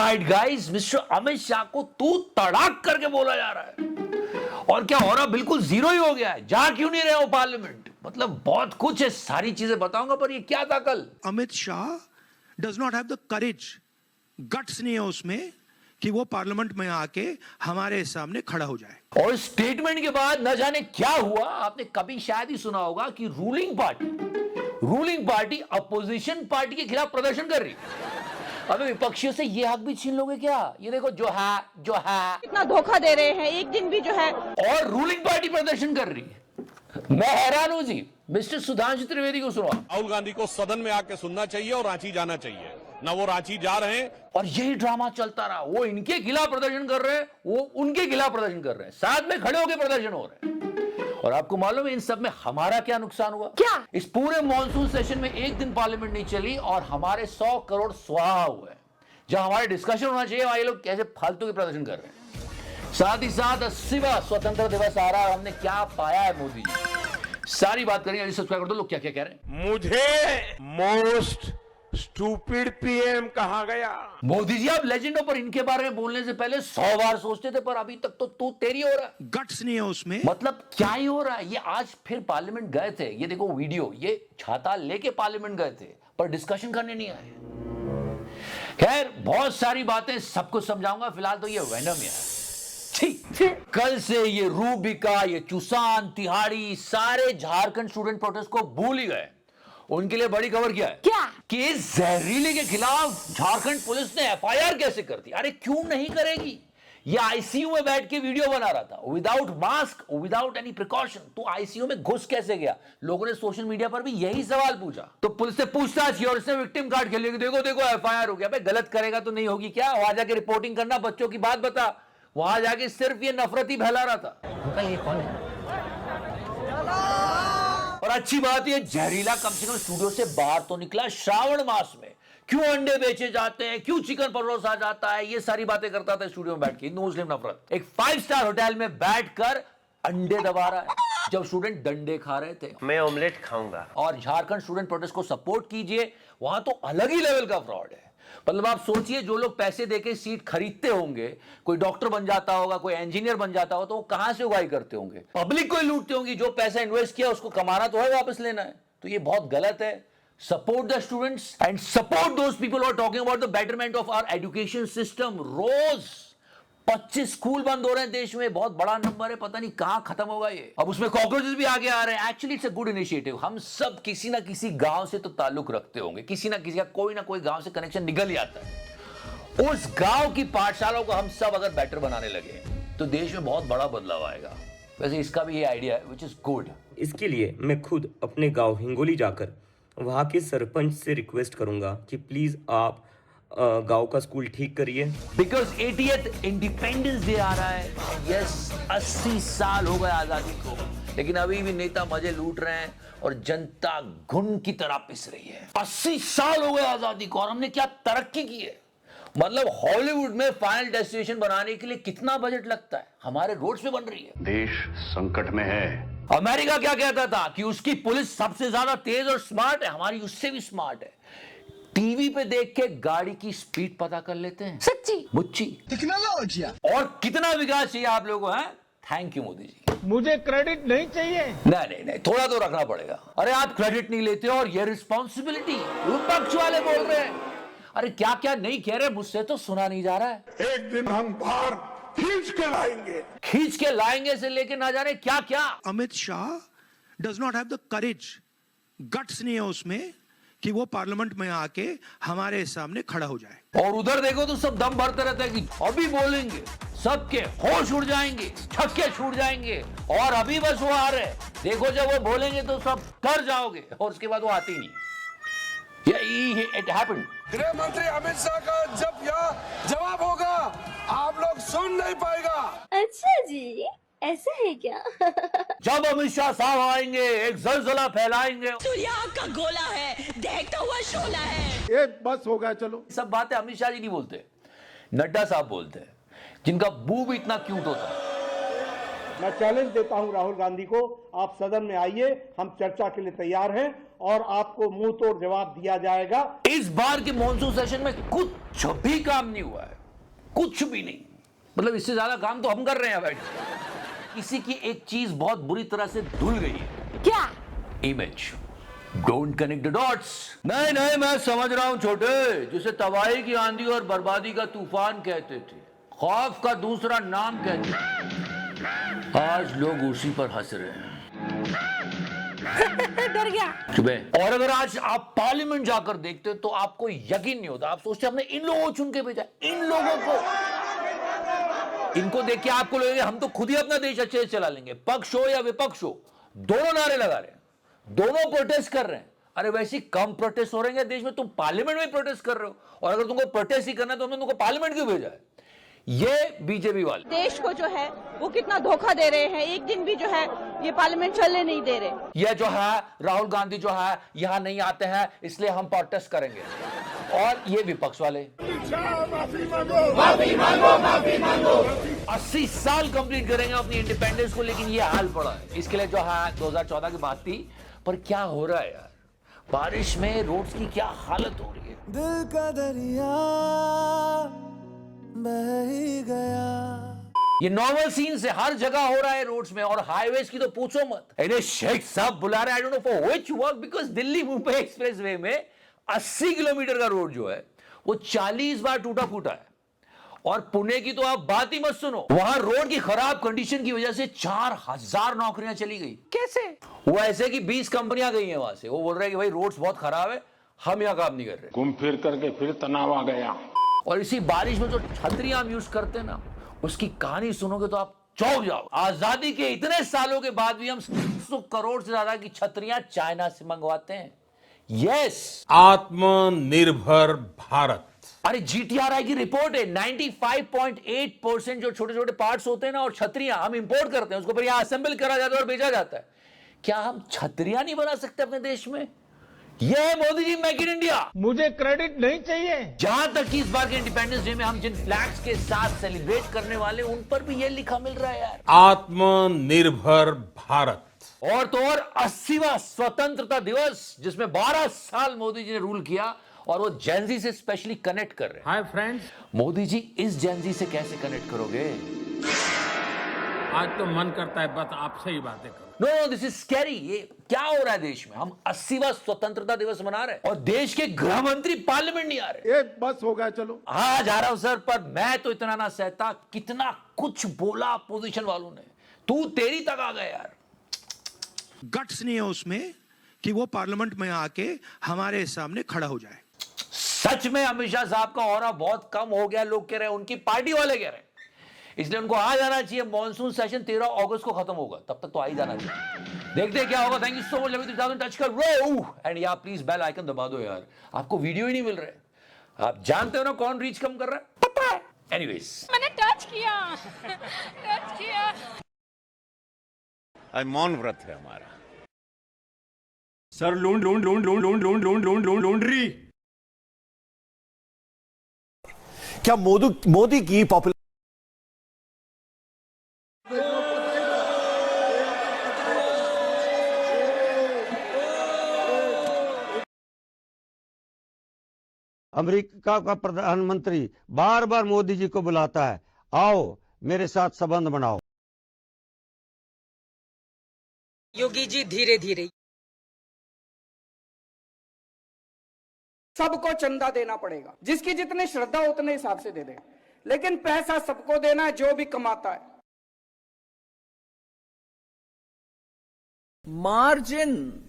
Right guys, mister Amit Shah को तू तड़ाक करके बोला जा रहा है। और क्या हो रहा, बिल्कुल जीरो ही हो गया है। जा क्यों नहीं रहे हो पार्लियामेंट? मतलब बहुत कुछ है, सारी चीजें बताऊंगा, पर ये क्या था कल? Amit Shah does not have the courage, guts नहीं है उसमें कि वो पार्लियामेंट में आके हमारे सामने खड़ा हो जाए। और स्टेटमेंट के बाद न जाने क्या हुआ। आपने कभी शायद ही सुना होगा कि रूलिंग पार्टी अपोजिशन पार्टी के खिलाफ प्रदर्शन कर रही। अबे विपक्षियों से ये हक भी छीन लोगे क्या? ये देखो जो है इतना धोखा दे रहे हैं, एक दिन भी जो है। और रूलिंग पार्टी प्रदर्शन कर रही है। मैं हैरान हूं जी। मिस्टर सुधांशु त्रिवेदी को सुनो। राहुल गांधी को सदन में आके सुनना चाहिए और रांची जाना चाहिए। ना वो रांची जा रहे हैं और यही ड्रामा चलता रहा। वो इनके खिलाफ प्रदर्शन कर रहे हैं, वो उनके खिलाफ प्रदर्शन कर रहे हैं, साथ में खड़े होकर प्रदर्शन हो रहे हैं। और आपको मालूम है इन सब में हमारा क्या नुकसान हुआ? क्या? इस इस पूरे मॉनसून सेशन में एक दिन पार्लियामेंट नहीं चली और हमारे 100 करोड़ स्वाहा हुए। जहां हमारे डिस्कशन होना चाहिए वहां ये लोग कैसे फालतू के प्रदर्शन कर रहे हैं। साथ ही साथ 80वां स्वतंत्रता दिवस आ रहा है, हमने क्या पाया है मोदी जी, सारी बात करेंगे। सब्सक्राइब कर दो। लोग क्या क्या कह रहे हैं। मुझे मोस्ट स्टूपिड पीएम कहा गया। मोदी जी आप लेजेंड हो, पर इनके बारे में बोलने से पहले 100 बार सोचते थे, पर अभी तक तो तू तेरी हो रहा है। गट्स नहीं है उसमें। मतलब क्या ही हो रहा है? ये आज फिर पार्लियामेंट गए थे, ये देखो वीडियो, ये छाता लेके पार्लियामेंट गए थे, पर डिस्कशन करने नहीं आए। खैर बहुत सारी बातें सबको समझाऊंगा, फिलहाल तो ये वेनम है। कल से ये रूबिका, ये चुसान, तिहाड़ी, सारे झारखंड स्टूडेंट प्रोटेस्ट को भूल ही गए। उनके लिए बड़ी खबर क्या है? क्या? कि इस जहरीले के खिलाफ झारखंड पुलिस ने एफआईआर कैसे कर दी? अरे क्यों नहीं करेगी? ये आईसीयू में बैठ के वीडियो बना रहा था, without mask, without any precaution. तो आईसीयू में घुस कैसे गया? लोगों ने सोशल मीडिया पर भी यही सवाल पूछा। तो पुलिस से पूछताछ की और इसने विक्टिम कार्ड खेल लिया। देखो देखो एफआईआर हो गया। भाई गलत करेगा तो नहीं होगी क्या? वहां जाके रिपोर्टिंग करना, बच्चों की बात बता। वहां जाके सिर्फ ये नफरत ही फैला रहा था। ये कौन है? और अच्छी बात ये जहरीला कम से कम स्टूडियो से बाहर तो निकला। श्रावण मास में क्यों अंडे बेचे जाते हैं, क्यों चिकन परोसा जाता है, ये सारी बातें करता था स्टूडियो में बैठ के। हिंदू मुस्लिम नफरत। एक 5 स्टार होटल में बैठकर अंडे दबा रहा है जब स्टूडेंट डंडे खा रहे थे। मैं ऑमलेट खाऊंगा। और झारखंड स्टूडेंट प्रोटेस्ट को सपोर्ट कीजिए, वहां तो अलग ही लेवल का फ्रॉड है। मतलब आप सोचिए, जो लोग पैसे देके सीट खरीदते होंगे, कोई डॉक्टर बन जाता होगा, कोई इंजीनियर बन जाता होगा, तो वो कहां से उगाई करते होंगे? पब्लिक को ही लूटते होंगे। जो पैसा इन्वेस्ट किया उसको कमाना तो है, वापस लेना है। तो ये बहुत गलत है। Support the students and support those people who are talking about the betterment of our education system. रोज 25 स्कूल बंद हो रहे हैं देश में। बहुत बड़ा नंबर है, पता नहीं कहां खत्म होगा ये। अब उसमें कॉकरोचेस भी आगे आ रहे हैं। Actually it's a good initiative. हम सब किसी ना किसी गांव से तो ताल्लुक रखते होंगे, किसी ना किसी का कोई ना कोई गांव से कनेक्शन निकल ही आता है। उस गांव की पाठशालाओं को हम सब अगर बेटर बनाने लगे तो देश में बहुत बड़ा बदलाव आएगा। वैसे इसका भी ये आइडिया है, विच इज गुड। इसके लिए मैं खुद अपने गांव हिंगोली जाकर वहां के सरपंच से रिक्वेस्ट करूंगा कि प्लीज आप गांव का स्कूल ठीक करिए। बिकॉज 80th इंडिपेंडेंस डे आ रहा है। यस, 80 साल हो गए आजादी को, लेकिन अभी भी नेता मजे लूट रहे हैं और जनता घुन की तरह पिस रही है। 80 साल हो गए आजादी को और हमने क्या तरक्की की है? मतलब हॉलीवुड में फाइनल डेस्टिनेशन बनाने के लिए कितना बजट लगता है, हमारे रोड्स पे बन रही है। देश संकट में है। अमेरिका क्या कहता था कि उसकी पुलिस सबसे ज्यादा तेज और स्मार्ट है, हमारी उससे भी स्मार्ट है। टीवी पे देख के गाड़ी की स्पीड पता कर लेते हैं। सच्ची मुच्ची टेक्नोलॉजी। और कितना विकास चाहिए आप लोगों को? Thank you Modi ji. मुझे क्रेडिट नहीं चाहिए। नहीं, थोड़ा तो रखना पड़ेगा। अरे आप क्रेडिट नहीं लेते और ये रिस्पॉन्सिबिलिटी विपक्ष वाले बोल रहे हैं। अरे क्या क्या नहीं कह रहे, मुझसे तो सुना नहीं जा रहा है। एक दिन हम बाहर खींच के लाएंगे से लेके ना जाने क्या क्या। Amit Shah does not have the courage, guts नहीं है उसमें कि वो पार्लियामेंट में आके हमारे सामने खड़ा हो जाए। और उधर देखो तो सब दम भरते रहते हैं कि अभी बोलेंगे, सबके होश उड़ जाएंगे, छक्के छूट जाएंगे और अभी बस वो आ रहे। देखो जब वो बोलेंगे तो सब डर जाओगे और उसके बाद वो आती नहीं। It happened. गृह मंत्री अमित शाह का जब यह जवाब होगा आप लोग सुन नहीं पाएगा। अच्छा जी, ऐसा है क्या? जब अमित शाह साहब आएंगे एक जलजला फैलाएंगे। सूर्या का गोला है, देखता हुआ शोला है। ये बस हो गया, चलो। सब बातें अमित शाह जी नहीं बोलते, नड्डा साहब बोलते हैं, जिनका बू भी इतना क्यूट होता है। मैं चैलेंज देता हूं राहुल गांधी को, आप सदन में आइए, हम चर्चा के लिए तैयार हैं और आपको मुंह तोड़ जवाब दिया जाएगा। इस बार के मॉनसून सेशन में कुछ भी काम नहीं हुआ है, कुछ भी नहीं। मतलब इससे ज्यादा काम तो हम कर रहे हैं बैठ के। किसी की एक चीज बहुत बुरी तरह से धुल गई है। क्या? Image. Don't connect the dots. नहीं नहीं, मैं समझ रहा हूं छोटे, जिसे तबाही की आंधी और बर्बादी का तूफान कहते थे, खौफ का दूसरा नाम कहते थे, आज लोग उसी पर हंस रहे हैं। डर गया। चुप। और अगर आज आप पार्लियामेंट जाकर देखते तो आपको यकीन नहीं होता। आप सोचते हमने इन लोगों को चुन के भेजा, इन लोगों को। इनको देख के आपको लगेगा हम तो खुद ही अपना देश अच्छे से चला लेंगे। पक्ष हो या विपक्ष हो, दोनों नारे लगा रहे हैं, दोनों प्रोटेस्ट कर रहे हैं। अरे वैसे कम प्रोटेस्ट हो रहे हैं देश में, तुम पार्लियामेंट में प्रोटेस्ट कर रहे हो। और अगर तुमको प्रोटेस्ट ही करना है तो हमने तुमको पार्लियामेंट क्यों भेजा है? ये बीजेपी वाले देश को जो है वो कितना धोखा दे रहे हैं। एक दिन भी जो है ये पार्लियामेंट चलने नहीं दे रहे। ये जो है राहुल गांधी जो है यहां नहीं आते हैं, इसलिए हम प्रोटेस्ट करेंगे। और ये विपक्ष वाले 80 साल कंप्लीट करेंगे अपनी इंडिपेंडेंस को, लेकिन ये हाल पड़ा है। इसके लिए जो है 2014 की बात थी, पर क्या हो रहा है यार, बारिश में रोड्स की क्या हालत हो रही है। दिल का दरिया बह ही गया। ये नॉर्मल सीन से हर जगह हो रहा है रोड्स में, और हाईवेज की तो पूछो मत। इन्हें शेख साहब बुला रहे, I don't know for which work, because Delhi Mumbai expressway में 80 किलोमीटर का रोड जो है वो 40 बार टूटा फूटा है। और पुणे की तो आप बात ही मत सुनो, वहां रोड की खराब कंडीशन की वजह से 4000 नौकरियां चली गई। कैसे? वो ऐसे कि 20 कंपनियां गई हैं वहां से। वो बोल रहे हैं कि भाई रोड्स बहुत खराब है, हम यहां काम नहीं कर रहे। घूम फिर करके फिर तनाव आ गया। और इसी बारिश में जो छतरियां हम यूज करते हैं ना, उसकी कहानी सुनोगे तो आप चौंक जाओ। आजादी के इतने सालों के बाद भी हम 100 करोड़ से ज्यादा की छतरियां चाइना से मंगवाते हैं। यस, आत्मनिर्भर भारत। अरे जीटीआरआई की रिपोर्ट है, 95.8% जो छोटे छोटे पार्ट्स होते हैं ना और छतरियां हम इंपोर्ट करते हैं, उसको फिर यहां असेंबल करा जाता है और बेचा जाता है। क्या हम छतरियां नहीं बना सकते अपने देश में? यह है Modi ji make in India. मुझे क्रेडिट नहीं चाहिए। जहां तक कि इस बार के इंडिपेंडेंस डे में हम जिन फ्लैग्स के साथ सेलिब्रेट करने वाले, उन पर भी यह लिखा मिल रहा है यार, आत्मनिर्भर भारत। और तो और 80वां स्वतंत्रता दिवस, जिसमें 12 साल मोदी जी ने रूल किया, और वो जेनजी से स्पेशली कनेक्ट कर रहे हैं। हाय फ्रेंड्स, मोदी जी इस जेनजी से कैसे कनेक्ट करोगे? आज तो मन करता है बस आपसे ही बातें करो। No, this is scary. ये क्या हो रहा है देश में? हम 80वां स्वतंत्रता दिवस मना रहे हैं और देश के गृह मंत्री पार्लियामेंट नहीं आ रहे। एक बस हो गया, चलो। हाँ जा रहा हूं सर, पर मैं तो इतना ना सहता। कितना कुछ बोला अपोजिशन वालों ने, तू तेरी तक आ गया यार। गट्स नहीं है उसमें कि वो पार्लियामेंट में आके हमारे सामने खड़ा हो जाए। सच में अमित शाह साहब का ऑरा बहुत कम हो गया, लोग कह रहे हैं, उनकी पार्टी वाले कह रहे हैं। इसलिए उनको आ जाना चाहिए। मॉनसून सेशन 13 अगस्त को खत्म होगा, तब तक तो आ ही जाना चाहिए। देखते हैं क्या होगा। Thank you so much. Love you, touch कर रो एंड या प्लीज बेल आइकन दबा दो यार। आपको वीडियो ही नहीं मिल रहे। आप जानते हो ना कौन रीच कम कर रहा है? पता है। एनीवेज, मैंने टच किया। आज मौन व्रत है हमारा। सर लूंडरी। क्या मोदी की पॉपुलर अमेरिका का प्रधानमंत्री बार बार मोदी जी को बुलाता है, आओ मेरे साथ संबंध बनाओ। योगी जी धीरे धीरे। सबको चंदा देना पड़ेगा, जिसकी जितनी श्रद्धा उतने हिसाब से दे दे, लेकिन पैसा सबको देना है जो भी कमाता है। मार्जिन